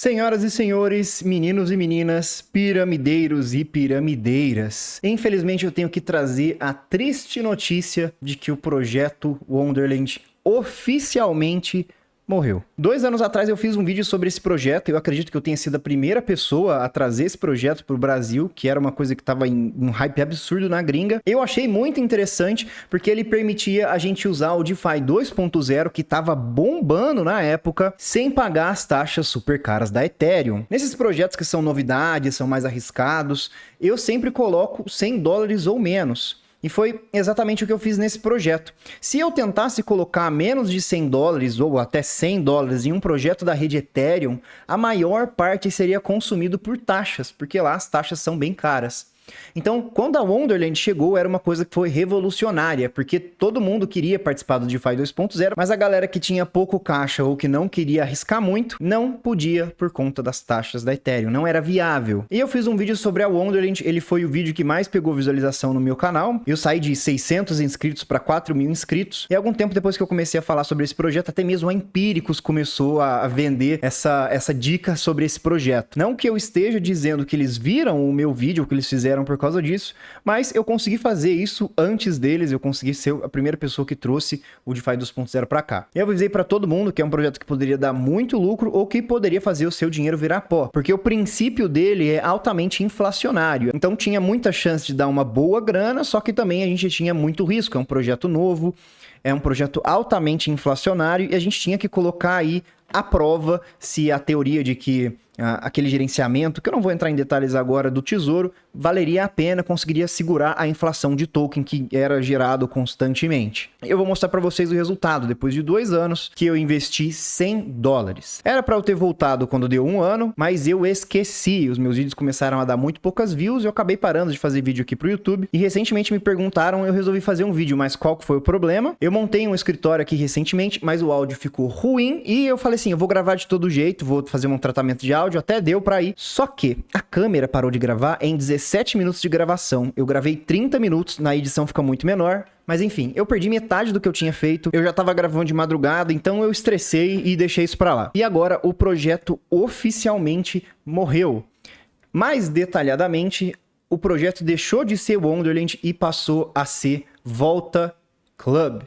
Senhoras e senhores, meninos e meninas, piramideiros e piramideiras, infelizmente eu tenho que trazer a triste notícia de que o projeto Wonderland oficialmente morreu. 2 anos atrás eu fiz um vídeo sobre esse projeto, eu acredito que eu tenha sido a primeira pessoa a trazer esse projeto para o Brasil, que era uma coisa que estava em um hype absurdo na gringa. Eu achei muito interessante, porque ele permitia a gente usar o DeFi 2.0, que estava bombando na época, sem pagar as taxas super caras da Ethereum. Nesses projetos que são novidades, são mais arriscados, eu sempre coloco $100 ou menos. E foi exatamente o que eu fiz nesse projeto. Se eu tentasse colocar menos de $100 ou até $100 em um projeto da rede Ethereum, a maior parte seria consumido por taxas, porque lá as taxas são bem caras. Então, quando a Wonderland chegou, era uma coisa que foi revolucionária, porque todo mundo queria participar do DeFi 2.0, mas a galera que tinha pouco caixa ou que não queria arriscar muito, não podia por conta das taxas da Ethereum, não era viável. E eu fiz um vídeo sobre a Wonderland, ele foi o vídeo que mais pegou visualização no meu canal. Eu saí de 600 inscritos para 4.000 inscritos, e algum tempo depois que eu comecei a falar sobre esse projeto, até mesmo a Empíricos começou a vender essa dica sobre esse projeto. Não que eu esteja dizendo que eles viram o meu vídeo, o que eles fizeram por causa disso, mas eu consegui fazer isso antes deles, eu consegui ser a primeira pessoa que trouxe o DeFi 2.0 para cá. Eu avisei para todo mundo que é um projeto que poderia dar muito lucro ou que poderia fazer o seu dinheiro virar pó, porque o princípio dele é altamente inflacionário, então tinha muita chance de dar uma boa grana, só que também a gente tinha muito risco, é um projeto novo, é um projeto altamente inflacionário e a gente tinha que colocar aí à prova se a teoria de que aquele gerenciamento, que eu não vou entrar em detalhes agora, do Tesouro, valeria a pena, conseguiria segurar a inflação de token que era gerado constantemente. Eu vou mostrar para vocês o resultado, depois de 2 anos que eu investi $100. Era para eu ter voltado quando deu 1 ano, mas eu esqueci, os meus vídeos começaram a dar muito poucas views, eu acabei parando de fazer vídeo aqui pro YouTube, e recentemente me perguntaram, eu resolvi fazer um vídeo, mas qual que foi o problema? Eu montei um escritório aqui recentemente, mas o áudio ficou ruim, e eu falei assim, eu vou gravar de todo jeito, vou fazer um tratamento de áudio, até deu pra ir. Só que a câmera parou de gravar em 17 minutos de gravação. Eu gravei 30 minutos, na edição fica muito menor. Mas enfim, eu perdi metade do que eu tinha feito. Eu já tava gravando de madrugada, então eu estressei e deixei isso pra lá. E agora o projeto oficialmente morreu. Mais detalhadamente, o projeto deixou de ser Wonderland e passou a ser Volta Club.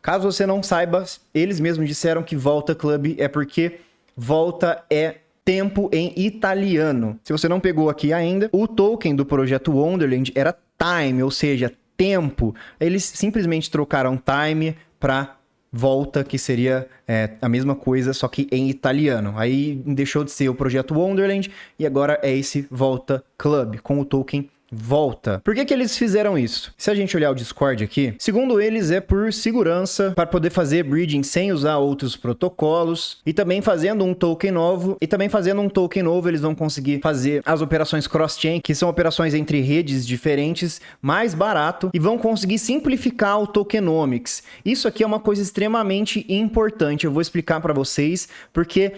Caso você não saiba, eles mesmos disseram que Volta Club é porque Volta é tempo em italiano. Se você não pegou aqui ainda, o token do projeto Wonderland era time, ou seja, tempo. Eles simplesmente trocaram time para volta, que seria a mesma coisa, só que em italiano. Aí deixou de ser o projeto Wonderland e agora é esse Volta Club, com o token Volta. Por que eles fizeram isso? Se a gente olhar o Discord aqui, segundo eles é por segurança, para poder fazer bridging sem usar outros protocolos, e também fazendo um token novo, eles vão conseguir fazer as operações cross-chain, que são operações entre redes diferentes, mais barato, e vão conseguir simplificar o tokenomics. Isso aqui é uma coisa extremamente importante, eu vou explicar para vocês, porque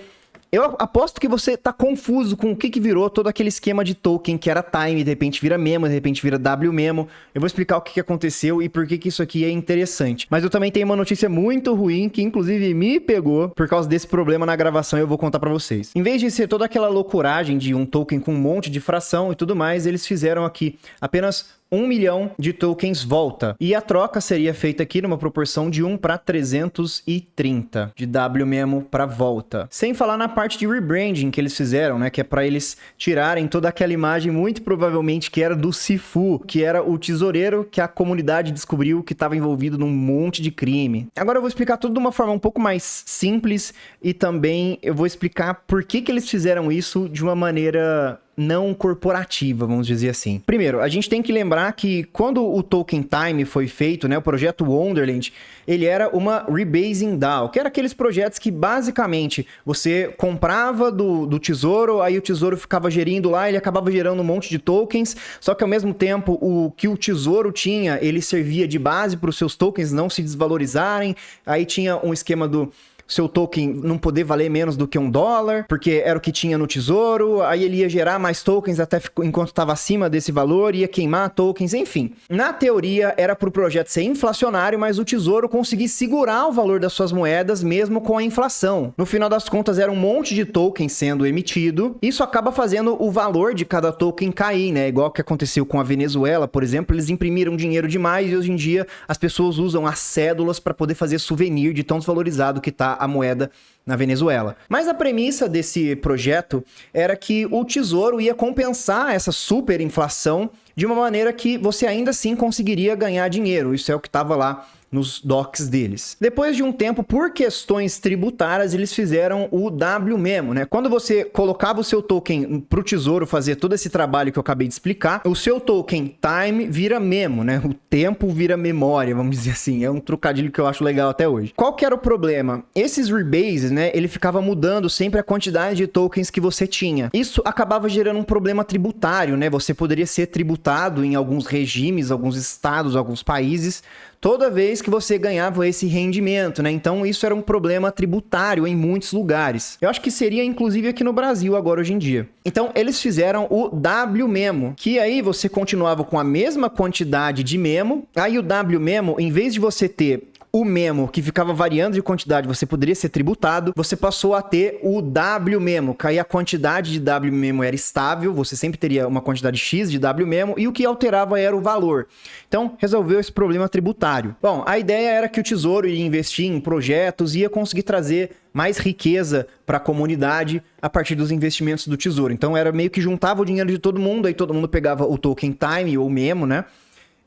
eu aposto que você tá confuso com o que virou todo aquele esquema de token que era time, de repente vira memo, de repente vira W memo. Eu vou explicar o que aconteceu e por que isso aqui é interessante. Mas eu também tenho uma notícia muito ruim que inclusive me pegou por causa desse problema na gravação e eu vou contar pra vocês. Em vez de ser toda aquela loucuragem de um token com um monte de fração e tudo mais, eles fizeram aqui apenas 1 milhão de tokens volta. E a troca seria feita aqui numa proporção de 1 para 330 de W memo para volta. Sem falar na parte de rebranding que eles fizeram, né? Que é para eles tirarem toda aquela imagem, muito provavelmente que era do Sifu, que era o tesoureiro que a comunidade descobriu que estava envolvido num monte de crime. Agora eu vou explicar tudo de uma forma um pouco mais simples e também eu vou explicar por que eles fizeram isso de uma maneira não corporativa, vamos dizer assim. Primeiro, a gente tem que lembrar que quando o Token Time foi feito, né, o projeto Wonderland, ele era uma rebasing DAO, que era aqueles projetos que basicamente você comprava do tesouro, aí o tesouro ficava gerindo lá, ele acabava gerando um monte de tokens, só que ao mesmo tempo o que o tesouro tinha, ele servia de base para os seus tokens não se desvalorizarem, aí tinha um esquema do seu token não poder valer menos do que $1, porque era o que tinha no tesouro, aí ele ia gerar mais tokens até enquanto estava acima desse valor, ia queimar tokens, enfim. Na teoria, era para o projeto ser inflacionário, mas o tesouro conseguir segurar o valor das suas moedas mesmo com a inflação. No final das contas, era um monte de tokens sendo emitido. Isso acaba fazendo o valor de cada token cair, né? Igual que aconteceu com a Venezuela, por exemplo, eles imprimiram dinheiro demais e hoje em dia as pessoas usam as cédulas para poder fazer souvenir de tão desvalorizado que tá a moeda na Venezuela. Mas a premissa desse projeto era que o tesouro ia compensar essa superinflação de uma maneira que você ainda assim conseguiria ganhar dinheiro. Isso é o que estava lá nos docs deles. Depois de um tempo, por questões tributárias, eles fizeram o WMEMO, né? Quando você colocava o seu token pro tesouro fazer todo esse trabalho que eu acabei de explicar, o seu token time vira memo, né? O tempo vira memória, vamos dizer assim. É um trocadilho que eu acho legal até hoje. Qual que era o problema? Esses rebases, né? Ele ficava mudando sempre a quantidade de tokens que você tinha. Isso acabava gerando um problema tributário, né? Você poderia ser tributado em alguns regimes, alguns estados, alguns países, toda vez que você ganhava esse rendimento, né? Então isso era um problema tributário em muitos lugares. Eu acho que seria inclusive aqui no Brasil agora hoje em dia. Então eles fizeram o WMEMO, que aí você continuava com a mesma quantidade de memo. Aí o WMEMO, em vez de você ter o memo que ficava variando de quantidade, você poderia ser tributado, você passou a ter o WMEMO, que aí a quantidade de WMEMO era estável, você sempre teria uma quantidade X de WMEMO e o que alterava era o valor. Então, resolveu esse problema tributário. Bom, a ideia era que o Tesouro iria investir em projetos e ia conseguir trazer mais riqueza para a comunidade a partir dos investimentos do Tesouro. Então, era meio que juntava o dinheiro de todo mundo, aí todo mundo pegava o token time ou memo, né?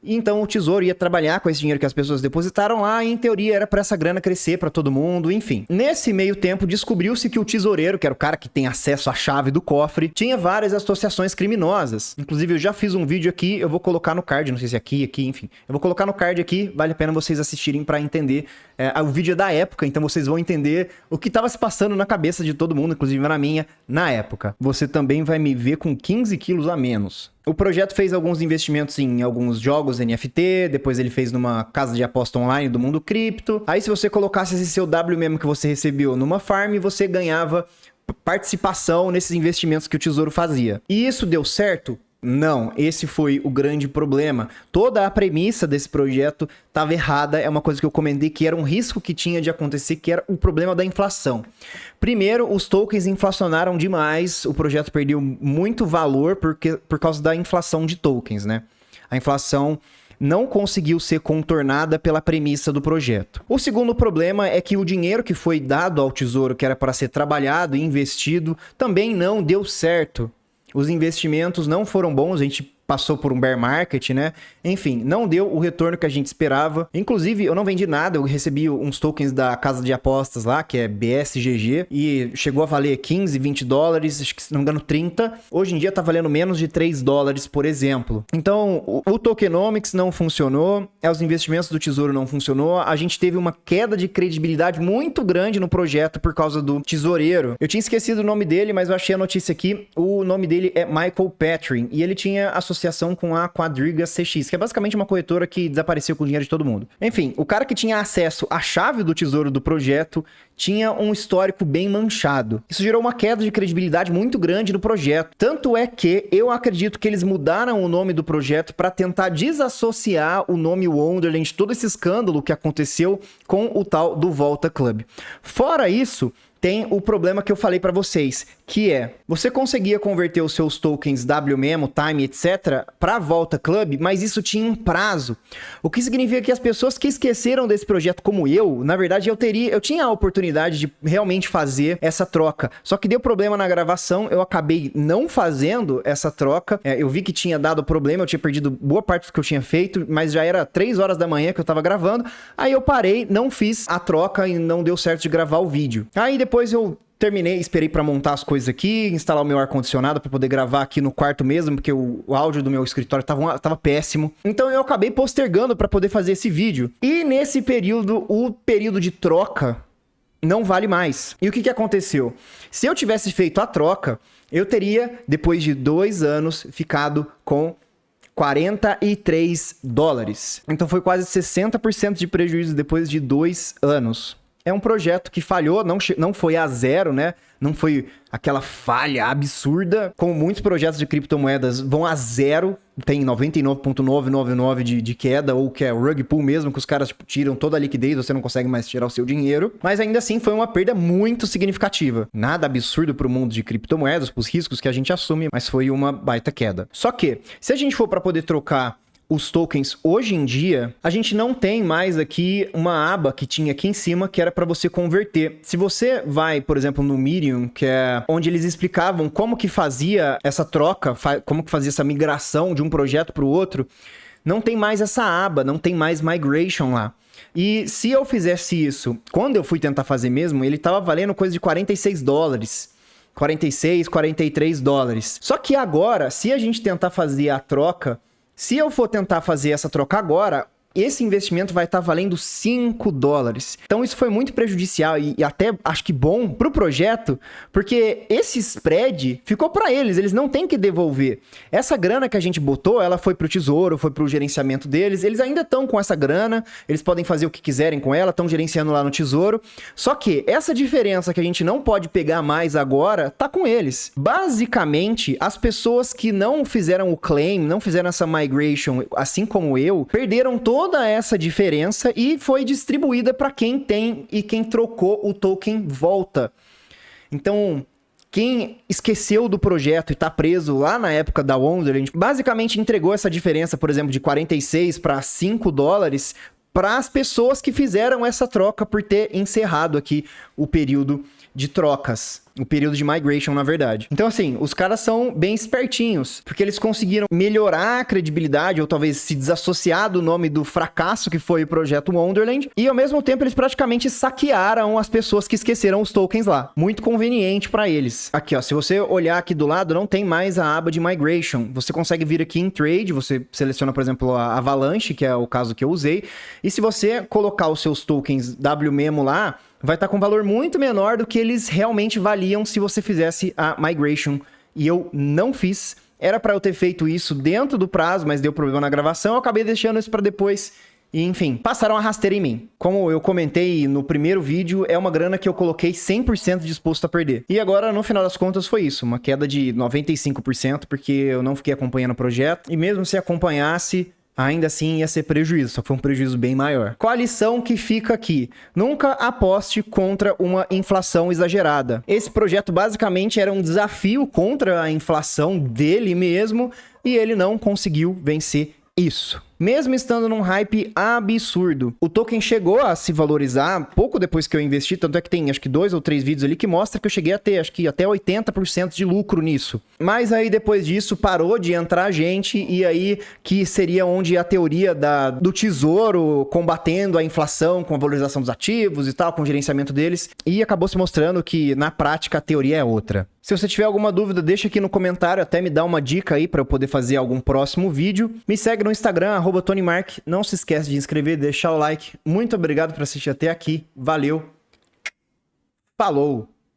E então o Tesouro ia trabalhar com esse dinheiro que as pessoas depositaram lá e, em teoria, era para essa grana crescer para todo mundo, enfim. Nesse meio tempo, descobriu-se que o tesoureiro, que era o cara que tem acesso à chave do cofre, tinha várias associações criminosas. Inclusive, eu já fiz um vídeo aqui, eu vou colocar no card, não sei se é aqui, enfim. Eu vou colocar no card aqui, vale a pena vocês assistirem para entender. O vídeo é da época, então vocês vão entender o que estava se passando na cabeça de todo mundo, inclusive na minha, na época. Você também vai me ver com 15 quilos a menos. O projeto fez alguns investimentos em alguns jogos NFT, depois ele fez numa casa de aposta online do mundo cripto. Aí se você colocasse esse seu WMEMO que você recebeu numa farm, você ganhava participação nesses investimentos que o Tesouro fazia. E isso deu certo? Não, esse foi o grande problema. Toda a premissa desse projeto estava errada, é uma coisa que eu comentei que era um risco que tinha de acontecer, que era o problema da inflação. Primeiro, os tokens inflacionaram demais, o projeto perdeu muito valor por causa da inflação de tokens, né? A inflação não conseguiu ser contornada pela premissa do projeto. O segundo problema é que o dinheiro que foi dado ao Tesouro, que era para ser trabalhado e investido, também não deu certo. Os investimentos não foram bons, a gente passou por um bear market, né? Enfim, não deu o retorno que a gente esperava. Inclusive, eu não vendi nada, eu recebi uns tokens da casa de apostas lá, que é BSGG, e chegou a valer 15, 20 dólares, acho que se não me engano 30. Hoje em dia tá valendo menos de 3 dólares, por exemplo. Então, o tokenomics não funcionou, os investimentos do Tesouro não funcionou, a gente teve uma queda de credibilidade muito grande no projeto por causa do tesoureiro. Eu tinha esquecido o nome dele, mas eu achei a notícia aqui. O nome dele é Michael Patrin, e ele tinha associação com a Quadriga CX, que é basicamente uma corretora que desapareceu com o dinheiro de todo mundo. Enfim, o cara que tinha acesso à chave do tesouro do projeto tinha um histórico bem manchado. Isso gerou uma queda de credibilidade muito grande no projeto. Tanto é que eu acredito que eles mudaram o nome do projeto para tentar desassociar o nome Wonderland, todo esse escândalo que aconteceu com o tal do Volta Club. Fora isso, tem o problema que eu falei para vocês, que é, você conseguia converter os seus tokens WMEMO, Time, etc, para Volta Club, mas isso tinha um prazo. O que significa que as pessoas que esqueceram desse projeto como eu, na verdade eu tinha a oportunidade de realmente fazer essa troca. Só que deu problema na gravação, eu acabei não fazendo essa troca. Eu vi que tinha dado problema, eu tinha perdido boa parte do que eu tinha feito, mas já era 3 horas da manhã que eu tava gravando. Aí eu parei, não fiz a troca e não deu certo de gravar o vídeo. Aí depois eu terminei, esperei para montar as coisas aqui, instalar o meu ar-condicionado para poder gravar aqui no quarto mesmo, porque o áudio do meu escritório tava péssimo. Então eu acabei postergando para poder fazer esse vídeo. E nesse período, o período de troca não vale mais. E o que aconteceu? Se eu tivesse feito a troca, eu teria, depois de 2 anos, ficado com 43 dólares. Então foi quase 60% de prejuízo depois de 2 anos. é um projeto que falhou, não foi a zero, né? Não foi aquela falha absurda, como muitos projetos de criptomoedas vão a zero, tem 99,999 de queda, ou que é o rug pull mesmo, que os caras tipo, tiram toda a liquidez, você não consegue mais tirar o seu dinheiro. Mas ainda assim foi uma perda muito significativa. Nada absurdo para o mundo de criptomoedas, para os riscos que a gente assume, mas foi uma baita queda. Só que, se a gente for para poder trocar os tokens hoje em dia, a gente não tem mais aqui uma aba que tinha aqui em cima que era para você converter. Se você vai, por exemplo, no Medium, que é onde eles explicavam como que fazia essa troca, como que fazia essa migração de um projeto para o outro, não tem mais essa aba, não tem mais migration lá. E se eu fizesse isso, quando eu fui tentar fazer mesmo, ele estava valendo coisa de $46. 46, 43 dólares. Só que agora, se a gente tentar fazer a troca, se eu for tentar fazer essa troca agora, esse investimento vai estar valendo $5. Então isso foi muito prejudicial e até acho que bom para o projeto, porque esse spread ficou para eles não têm que devolver. Essa grana que a gente botou, ela foi para o tesouro, foi para o gerenciamento deles, eles ainda estão com essa grana, eles podem fazer o que quiserem com ela, estão gerenciando lá no tesouro, só que essa diferença que a gente não pode pegar mais agora, tá com eles. Basicamente, as pessoas que não fizeram o claim, não fizeram essa migration, assim como eu, perderam toda essa diferença e foi distribuída para quem tem e quem trocou o token volta. Então, quem esqueceu do projeto e está preso lá na época da Wonderland, basicamente entregou essa diferença, por exemplo, de 46 para $5 para as pessoas que fizeram essa troca por ter encerrado aqui o período de trocas. O período de migration, na verdade. Então, assim, os caras são bem espertinhos, porque eles conseguiram melhorar a credibilidade, ou talvez se desassociar do nome do fracasso que foi o projeto Wonderland, e ao mesmo tempo eles praticamente saquearam as pessoas que esqueceram os tokens lá. Muito conveniente para eles. Aqui, ó, se você olhar aqui do lado, não tem mais a aba de migration. Você consegue vir aqui em trade, você seleciona, por exemplo, a Avalanche, que é o caso que eu usei, e se você colocar os seus tokens WMEMO lá, vai estar com um valor muito menor do que eles realmente valiam se você fizesse a migration. E eu não fiz. Era para eu ter feito isso dentro do prazo, mas deu problema na gravação. Eu acabei deixando isso para depois. E, enfim, passaram a rasteira em mim. Como eu comentei no primeiro vídeo, é uma grana que eu coloquei 100% disposto a perder. E agora, no final das contas, foi isso. Uma queda de 95%, porque eu não fiquei acompanhando o projeto. E mesmo se acompanhasse, ainda assim ia ser prejuízo, só foi um prejuízo bem maior. Qual a lição que fica aqui? Nunca aposte contra uma inflação exagerada. Esse projeto basicamente era um desafio contra a inflação dele mesmo e ele não conseguiu vencer isso. Mesmo estando num hype absurdo, o token chegou a se valorizar pouco depois que eu investi, tanto é que tem acho que 2 ou 3 vídeos ali que mostra que eu cheguei a ter acho que até 80% de lucro nisso. Mas aí depois disso parou de entrar gente e aí que seria onde a teoria do tesouro combatendo a inflação com a valorização dos ativos e tal, com o gerenciamento deles, e acabou se mostrando que na prática a teoria é outra. Se você tiver alguma dúvida, deixa aqui no comentário, até me dá uma dica aí para eu poder fazer algum próximo vídeo. Me segue no Instagram, @TonyMark. Não se esquece de inscrever, deixar o like. Muito obrigado por assistir até aqui. Valeu. Falou!